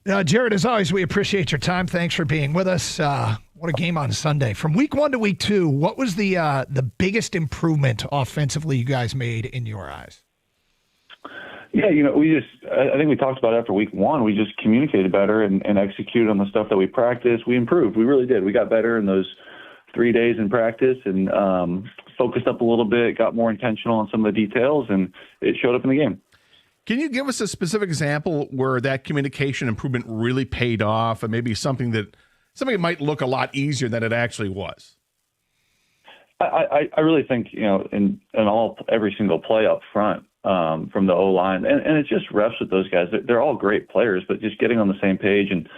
Jared, as always, we appreciate your time. Thanks for being with us. What a game on Sunday. From week 1 to week 2, what was the biggest improvement offensively you guys made in your eyes? Yeah, I think we talked about after week 1, we just communicated better and executed on the stuff that we practiced. We improved. We really did. We got better in those 3 days in practice and focused up a little bit, got more intentional on some of the details, and it showed up in the game. Can you give us a specific example where that communication improvement really paid off and maybe something that might look a lot easier than it actually was? I really think, in every single play up front from the O-line, and it's just reps with those guys. They're all great players, but just getting on the same page and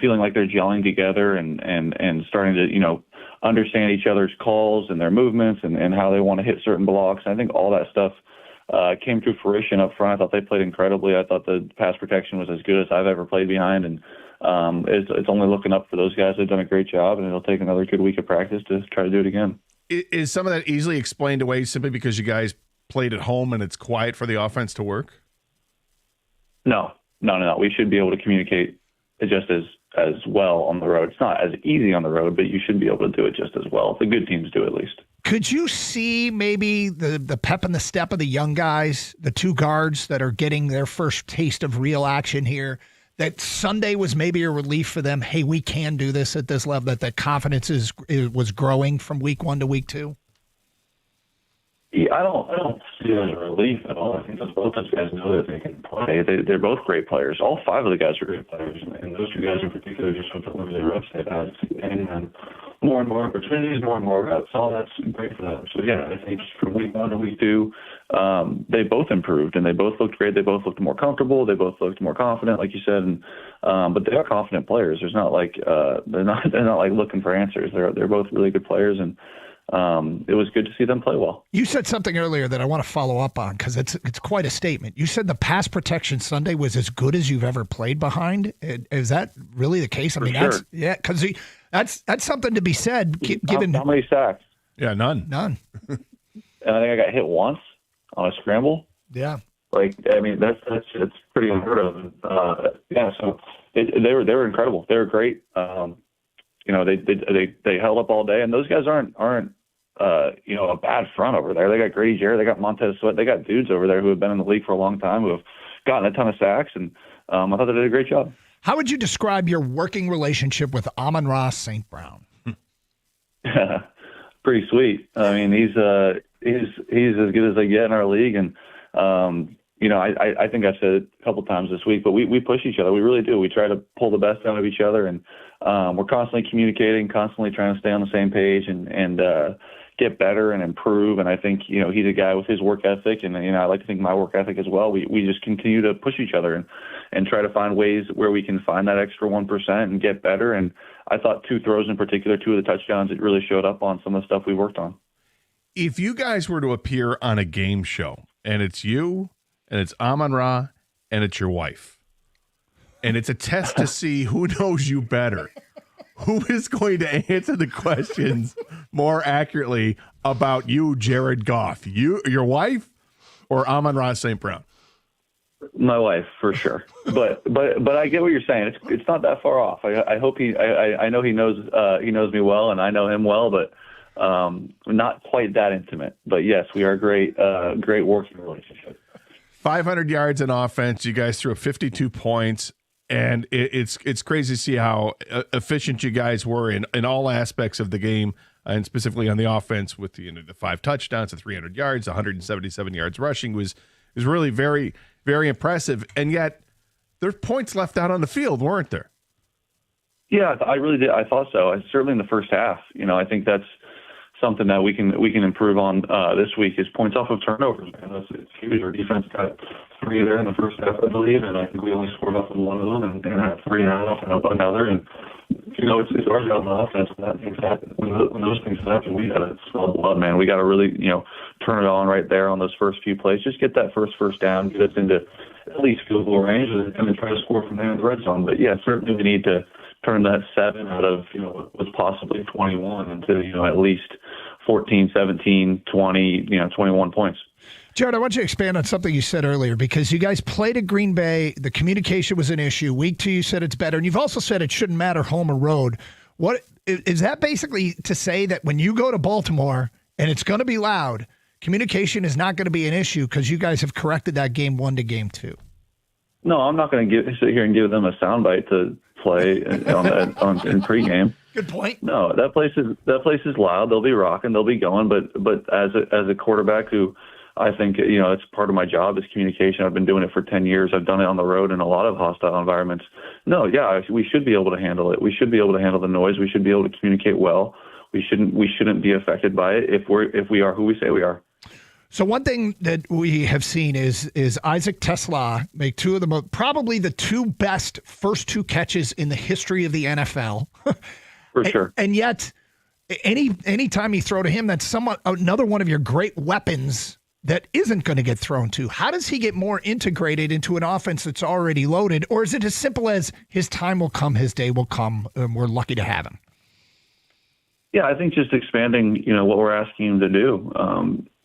feeling like they're gelling together and starting to, understand each other's calls and their movements and how they want to hit certain blocks. I think all that stuff came to fruition up front. I thought they played incredibly. I thought the pass protection was as good as I've ever played behind, and it's only looking up for those guys. They've done a great job, and it'll take another good week of practice to try to do it again. Is some of that easily explained away simply because you guys played at home and it's quiet for the offense to work? No. We should be able to communicate just as well on the road. It's not as easy on the road, but you should be able to do it just as well. The good teams do, at least. Could you see maybe the pep and the step of the young guys, the two guards that are getting their first taste of real action here, that Sunday was maybe a relief for them? Hey, we can do this at this level, that confidence was growing from week 1 to week 2? Yeah, I don't see it as a relief at all. I think both those guys know that they can play. They're both great players. All 5 of the guys are great players, and those 2 guys in particular, just with the limited reps they've had, and more and more opportunities, more and more reps. All that's great for them. So yeah, I think from week 1 to week 2, they both improved and they both looked great. They both looked more comfortable. They both looked more confident, like you said. And but they are confident players. There's not like they're not like looking for answers. They're both really good players, and it was good to see them play well. You said something earlier that I want to follow up on because it's quite a statement. You said the pass protection Sunday was as good as you've ever played behind. Is that really the case? I mean, sure. Because that's something to be said. Given how many sacks? Yeah, none. And I think I got hit once on a scramble. Yeah. That's pretty unheard of. So they were incredible. They were great. They held up all day, and those guys aren't a bad front over there. They got Getty, Jared, they got Montez Sweat, they got dudes over there who have been in the league for a long time who have gotten a ton of sacks, and I thought they did a great job. How would you describe your working relationship with Amon-Ra St. Brown? Pretty sweet. I mean, he's as good as they get in our league, and I think I've said it a couple times this week, but we push each other. We really do. We try to pull the best out of each other, and we're constantly communicating, constantly trying to stay on the same page and get better and improve. And I think, he's a guy with his work ethic, and, I like to think my work ethic as well. We just continue to push each other and try to find ways where we can find that extra 1% and get better. And I thought 2 throws in particular, 2 of the touchdowns, it really showed up on some of the stuff we worked on. If you guys were to appear on a game show and it's you and it's Amon-Ra and it's your wife, and it's a test to see who knows you better, who is going to answer the questions more accurately about you, Jared Goff? Your wife, or Amon-Ra St. Brown? My wife, for sure. But I get what you're saying. It's not that far off. I hope I know he knows me well, and I know him well, but not quite that intimate. But yes, we are great working relationship. 500 yards in offense. You guys threw 52 points, and it's crazy to see how efficient you guys were in all aspects of the game, and specifically on the offense with the 5 touchdowns, the 300 yards, 177 yards rushing was really very, very impressive. And yet there's points left out on the field, weren't there? Yeah, I really did. I thought so. Certainly in the first half. I think that's something that we can improve on this week is points off of turnovers. Man, it's huge. Our defense got 3 there in the first half, I believe, and I think we only scored off of 1 of them and had 3 off another. And it's our job on offense when that things happen. When those things happen, we got to smell blood, man. We got to really turn it on right there on those first few plays. Just get that first down, get us into at least field goal range, and then try to score from there in the red zone. But yeah, certainly we need to turn that 7 out of what was possibly 21 into at least 14, 17, 20, 21 points. Jared, I want you to expand on something you said earlier, because you guys played at Green Bay. The communication was an issue. Week 2, you said it's better. And you've also said it shouldn't matter home or road. What is that basically to say, that when you go to Baltimore and it's going to be loud, communication is not going to be an issue because you guys have corrected that game 1 to game 2? No, I'm not going to sit here and give them a soundbite to play in pregame. Good point. No, that place is loud. They'll be rocking. They'll be going. But as a quarterback who, I think, it's part of my job is communication. I've been doing it for 10 years. I've done it on the road in a lot of hostile environments. No, yeah, we should be able to handle it. We should be able to handle the noise. We should be able to communicate well. We shouldn't be affected by it if we are who we say we are. So one thing that we have seen is Isaac Tesla make two of the probably the 2 best first 2 catches in the history of the NFL. For sure. And yet, any time you throw to him, that's somewhat another one of your great weapons that isn't going to get thrown to. How does he get more integrated into an offense that's already loaded? Or is it as simple as his time will come, his day will come, and we're lucky to have him? Yeah, I think just expanding, what we're asking him to do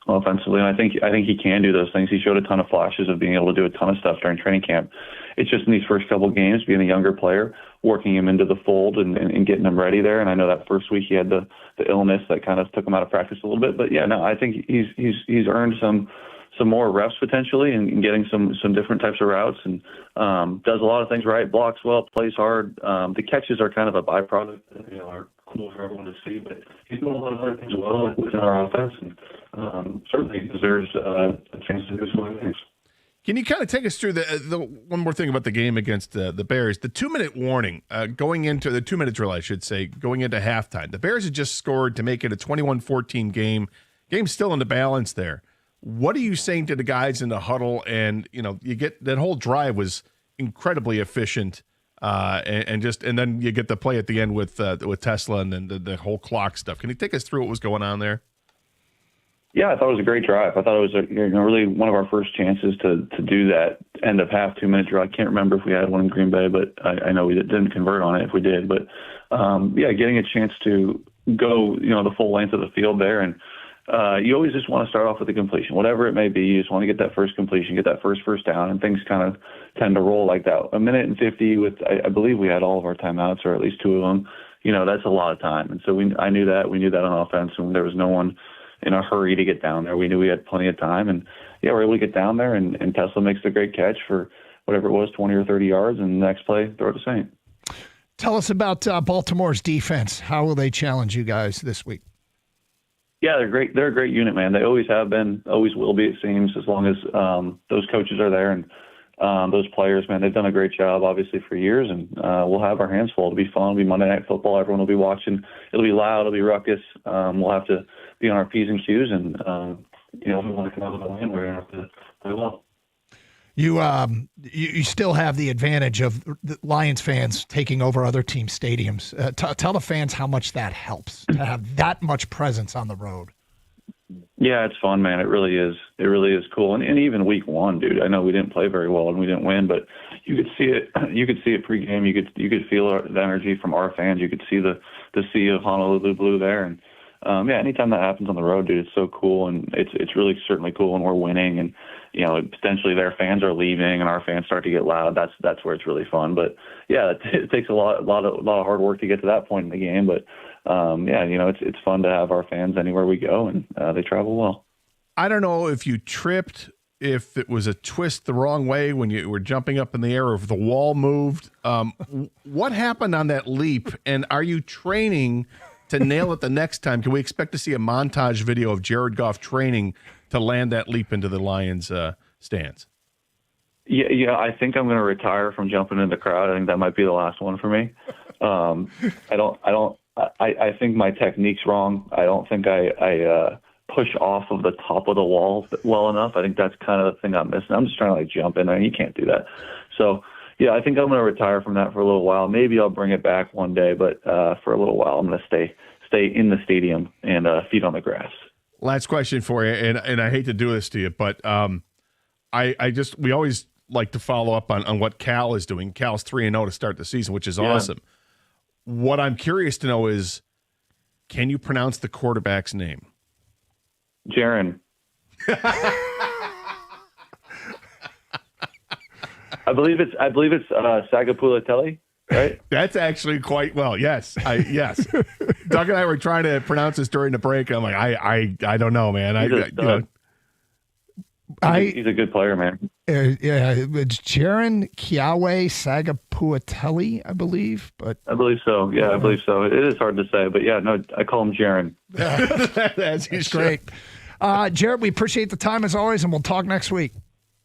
offensively. And I think he can do those things. He showed a ton of flashes of being able to do a ton of stuff during training camp. It's just in these first couple games, being a younger player, working him into the fold and getting him ready there. And I know that first week he had the illness that kind of took him out of practice a little bit. But yeah, no, I think he's earned some more reps potentially and getting some different types of routes, and does a lot of things right, blocks well, plays hard. The catches are kind of a byproduct, are cool for everyone to see, but he's doing a lot of other things well within our offense, and certainly deserves a chance to do some other things. Can you kind of take us through the one more thing about the game against the Bears? The 2-minute warning going into the 2-minute drill, I should say, going into halftime. The Bears had just scored to make it a 21-14 game. Game's still in the balance there. What are you saying to the guys in the huddle? And you get that whole drive was incredibly efficient, and then you get the play at the end with Tesla and then the whole clock stuff. Can you take us through what was going on there? Yeah, I thought it was a great drive. I thought it was really one of our first chances to do that end of half 2-minute drill. I can't remember if we had one in Green Bay, but I know we didn't convert on it if we did. But getting a chance to go the full length of the field there, and you always just want to start off with a completion, whatever it may be. You just want to get that first completion, get that first down, and things kind of tend to roll like that. 1:50 with I believe we had all of our timeouts, or at least 2 of them. That's a lot of time, and so I knew that. We knew that on offense, and there was no one in a hurry to get down there. We knew we had plenty of time, and we're able to get down there, and Tesla makes the great catch for whatever it was, 20 or 30 yards, and the next play, throw it to Saint. Tell us about Baltimore's defense. How will they challenge you guys this week? Yeah, they're great. They're a great unit, man. They always have been, always will be, it seems, as long as those coaches are there, and those players, man, they've done a great job, obviously, for years, and we'll have our hands full. It'll be fun. It'll be Monday Night Football. Everyone will be watching. It'll be loud. It'll be ruckus. We'll have to be on our P's and Q's, and if we want to come out with a win, we're going to have to play well. You still have the advantage of the Lions fans taking over other team stadiums. Tell the fans how much that helps to have that much presence on the road. Yeah, it's fun, man. It really is. It really is cool. And even week 1, dude, I know we didn't play very well and we didn't win, but you could see it. You could see it pregame. You could feel the energy from our fans. You could see the sea of Honolulu blue there. And anytime that happens on the road, dude, it's so cool, and it's really certainly cool when we're winning, and potentially their fans are leaving and our fans start to get loud. That's where it's really fun. But yeah, it takes a lot of hard work to get to that point in the game. But it's fun to have our fans anywhere we go, and they travel well. I don't know if you tripped, if it was a twist the wrong way when you were jumping up in the air, or if the wall moved. What happened on that leap, and are you training to nail it the next time? Can we expect to see a montage video of Jared Goff training to land that leap into the Lions stands? Yeah, I think I'm going to retire from jumping in the crowd. I think that might be the last one for me. I think my technique's wrong. I don't think I push off of the top of the wall well enough. I think that's kind of the thing I'm missing. I'm just trying to jump in there, and you can't do that. So yeah, I think I'm going to retire from that for a little while. Maybe I'll bring it back one day, but for a little while, I'm going to stay in the stadium and feet on the grass. Last question for you, and I hate to do this to you, but we always like to follow up on what Cal is doing. Cal's 3-0 to start the season, which is awesome. What I'm curious to know is, can you pronounce the quarterback's name? Jaron. I believe it's Sagapulatelli, right? That's actually quite well. Yes, yes. Doug and I were trying to pronounce this during the break. I'm like, I don't know, man. He's a good player, man. Yeah, it's Jaron Kiawe Sagapuatelli, I believe. But I believe so. Yeah, I believe so. It is hard to say, but yeah, no, I call him Jaron. That's great. Jared, we appreciate the time as always, and we'll talk next week.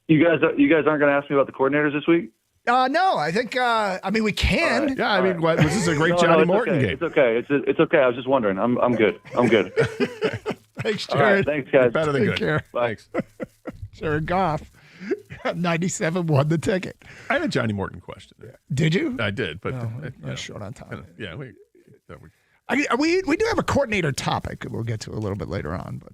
You guys aren't going to ask me about the coordinators this week? No, I think. We can. Right. Yeah, I mean, this is a great Johnny Morton game. It's okay. It's okay. I was just wondering. I'm good. I'm good. Thanks, Jared. All right, thanks, guys. Better than Take good. care. Thanks. Jared Goff, 97 won the ticket. I had a Johnny Morton question. Did you? I did, but short on time. Yeah, we do have a coordinator topic we'll get to a little bit later on, but.